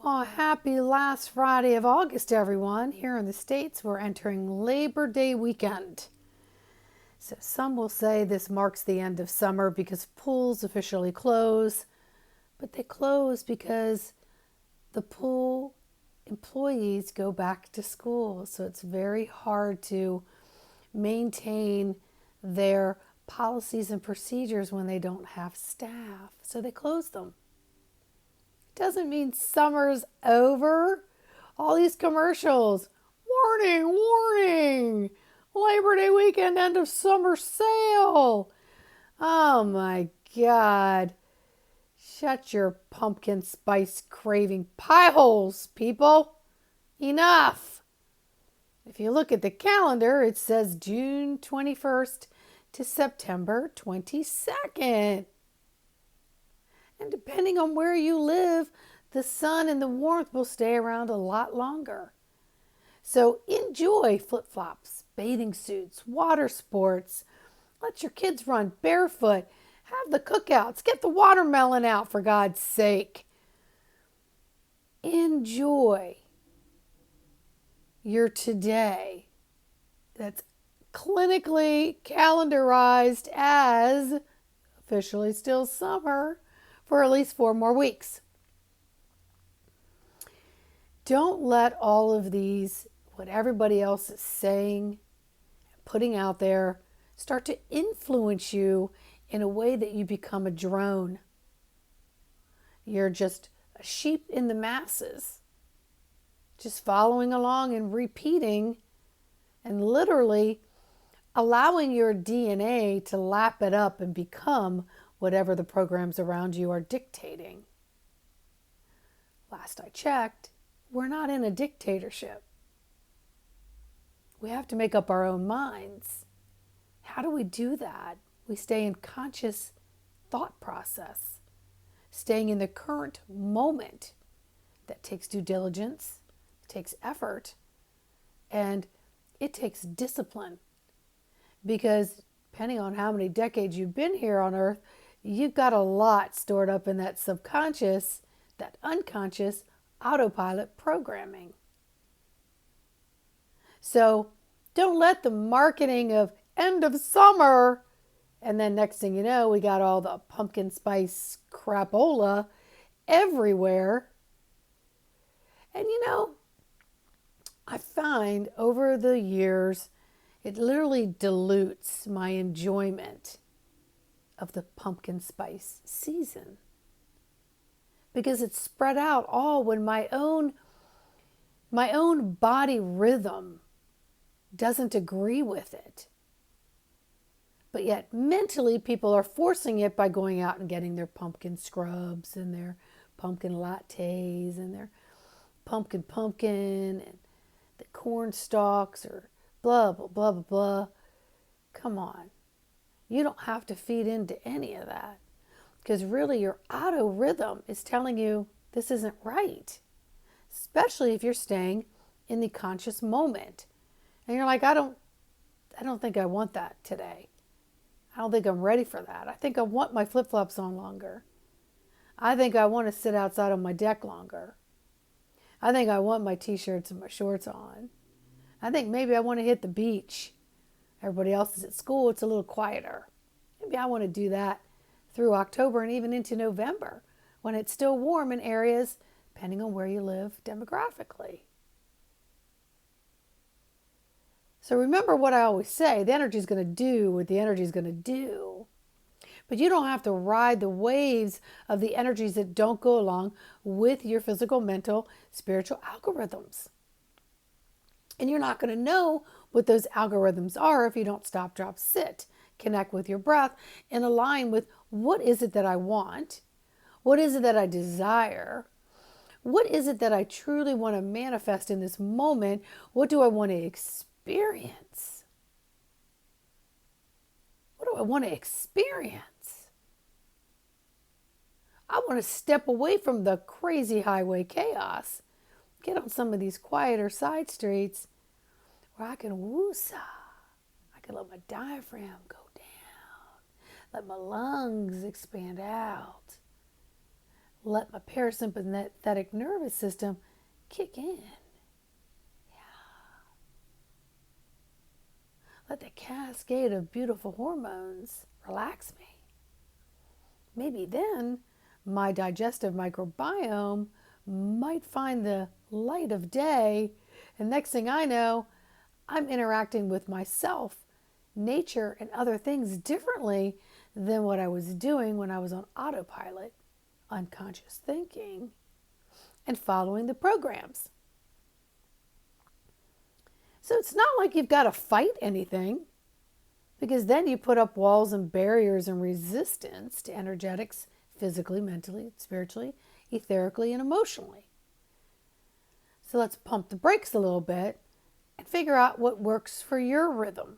Well, happy last Friday of August, everyone. Here in the States, we're entering Labor Day weekend. So some will say this marks the end of summer because pools officially close, but they close because the pool employees go back to school. So it's very hard to maintain their policies and procedures when they don't have staff. So they close them. Doesn't mean summer's over. All these commercials. Warning, warning. Labor Day weekend, end of summer sale. Oh my God. Shut your pumpkin spice craving pie holes, people. Enough. If you look at the calendar, it says June 21st to September 22nd. And depending on where you live, the sun and the warmth will stay around a lot longer. So enjoy flip-flops, bathing suits, water sports. Let your kids run barefoot. Have the cookouts. Get the watermelon out, for God's sake. Enjoy your today that's clinically calendarized as officially still summer for at least 4 more weeks. Don't let all of these, what everybody else is saying, putting out there, start to influence you in a way that you become a drone. You're just a sheep in the masses, just following along and repeating and literally allowing your DNA to lap it up and become whatever the programs around you are dictating. Last I checked, we're not in a dictatorship. We have to make up our own minds. How do we do that? We stay in conscious thought process, staying in the current moment. That takes due diligence, takes effort, and it takes discipline. Because depending on how many decades you've been here on Earth, you've got a lot stored up in that subconscious, that unconscious autopilot programming. So don't let the marketing of end of summer, and then next thing you know, we got all the pumpkin spice crapola everywhere. And I find over the years, it literally dilutes my enjoyment of the pumpkin spice season because it's spread out all when my own body rhythm doesn't agree with it. But yet mentally people are forcing it by going out and getting their pumpkin scrubs and their pumpkin lattes and their pumpkin and the corn stalks or blah, blah, blah, blah, blah. Come on. You don't have to feed into any of that because really your auto rhythm is telling you this isn't right, especially if you're staying in the conscious moment. And you're like, I don't think I want that today. I don't think I'm ready for that. I think I want my flip-flops on longer. I think I want to sit outside on my deck longer. I think I want my t-shirts and my shorts on. I think maybe I want to hit the beach. Everybody else is at school. It's a little quieter. Maybe I want to do that through October and even into November when it's still warm in areas, depending on where you live demographically. So remember what I always say, the energy is going to do what the energy is going to do. But you don't have to ride the waves of the energies that don't go along with your physical, mental, spiritual algorithms. And you're not going to know what those algorithms are if you don't stop, drop, sit, connect with your breath, and align with what is it that I want? What is it that I desire? What is it that I truly want to manifest in this moment? What do I want to experience? What do I want to experience? I want to step away from the crazy highway chaos. Get on some of these quieter side streets where I can woosah. I can let my diaphragm go down. Let my lungs expand out. let my parasympathetic nervous system kick in. Let the cascade of beautiful hormones relax me. Maybe then my digestive microbiome might find the light of day, and next thing I know, I'm interacting with myself, nature, and other things differently than what I was doing when I was on autopilot, unconscious thinking, and following the programs. So it's not like you've got to fight anything, because then you put up walls and barriers and resistance to energetics physically, mentally, spiritually, etherically, and emotionally. So let's pump the brakes a little bit and figure out what works for your rhythm.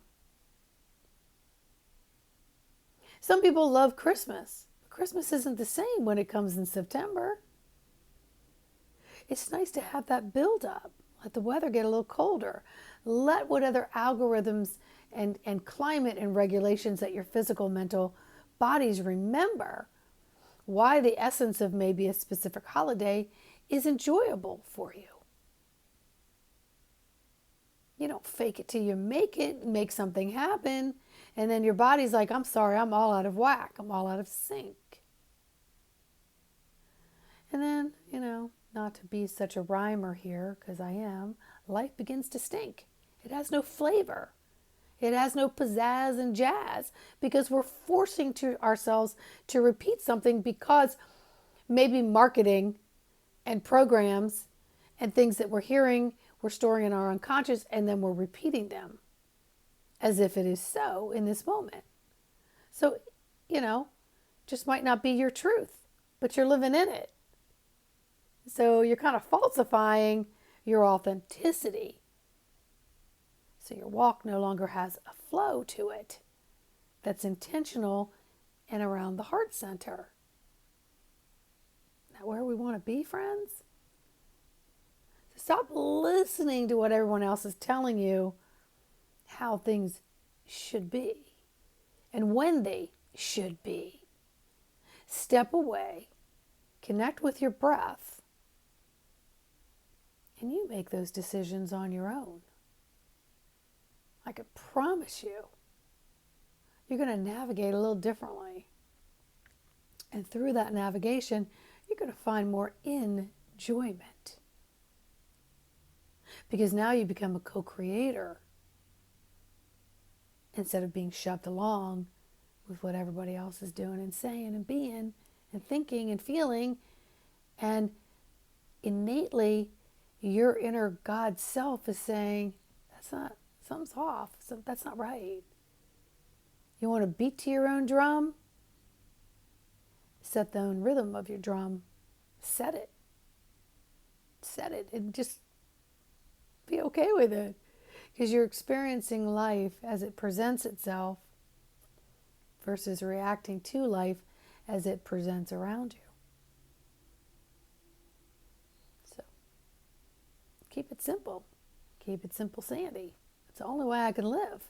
Some people love Christmas. Christmas isn't the same when it comes in September. It's nice to have that build up. Let the weather get a little colder. Let what other algorithms and climate and regulations that your physical, mental bodies remember why the essence of maybe a specific holiday is enjoyable for you. You don't fake it till you make something happen, and then your body's like, I'm sorry, I'm all out of whack, I'm all out of sync. And then, not to be such a rhymer here, because I am, life begins to stink. It has no flavor. It has no pizzazz and jazz, because we're forcing ourselves to repeat something because maybe marketing and programs and things that we're hearing, we're storing in our unconscious, and then we're repeating them as if it is so in this moment. So, just might not be your truth, but you're living in it. So you're kind of falsifying your authenticity. So your walk no longer has a flow to it that's intentional and around the heart center. Now, where we want to be, friends? So stop listening to what everyone else is telling you how things should be and when they should be. Step away, connect with your breath, and you make those decisions on your own. I could promise you, you're going to navigate a little differently. And through that navigation, you're going to find more enjoyment. Because now you become a co-creator instead of being shoved along with what everybody else is doing and saying and being and thinking and feeling. And innately, your inner God self is saying, something's off, that's not right. You want to beat to your own drum? Set the own rhythm of your drum. Set it. And just be okay with it. Because you're experiencing life as it presents itself versus reacting to life as it presents around you. So, keep it simple. Keep it simple, Sandy. It's the only way I can live.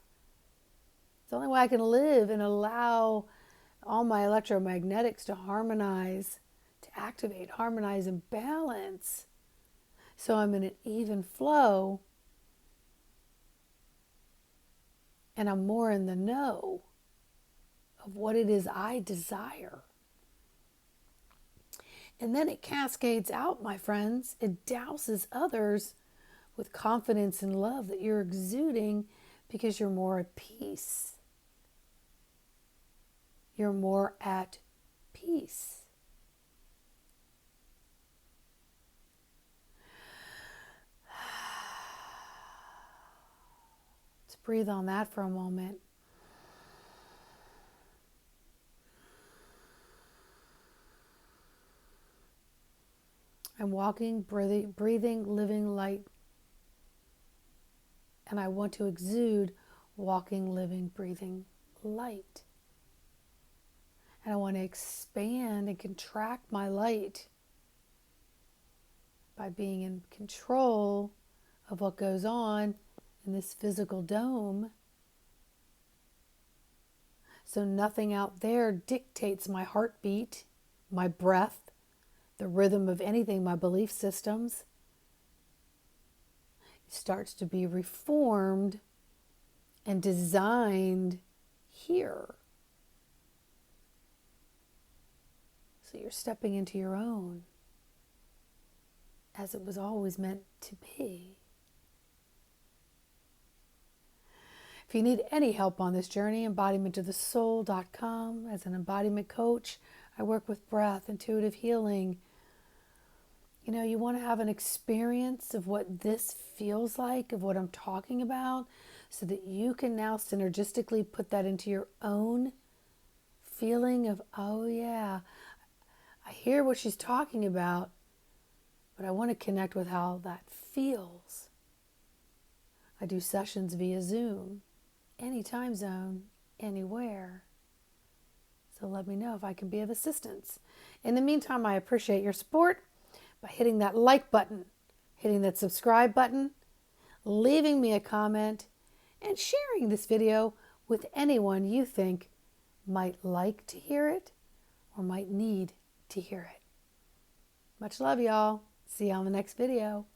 It's the only way I can live and allow all my electromagnetics to harmonize, to activate, harmonize, and balance. So I'm in an even flow and I'm more in the know of what it is I desire. And then it cascades out, my friends. It douses others with confidence and love that you're exuding because you're more at peace. You're more at peace. Let's breathe on that for a moment. I'm walking, breathing, living light. And I want to exude walking, living, breathing light. And I want to expand and contract my light by being in control of what goes on in this physical dome. So nothing out there dictates my heartbeat, my breath, the rhythm of anything, my belief systems, it starts to be reformed and designed here. So you're stepping into your own as it was always meant to be. If you need any help on this journey, embodimentofthesoul.com. As an embodiment coach, I work with breath, intuitive healing. You know, you want to have an experience of what this feels like, of what I'm talking about, so that you can now synergistically put that into your own feeling of, oh yeah, I hear what she's talking about, but I want to connect with how that feels. I do sessions via Zoom, any time zone, anywhere. So let me know if I can be of assistance. In the meantime, I appreciate your support by hitting that like button, hitting that subscribe button, leaving me a comment, and sharing this video with anyone you think might like to hear it or might need to hear it. Much love, y'all. See you on the next video.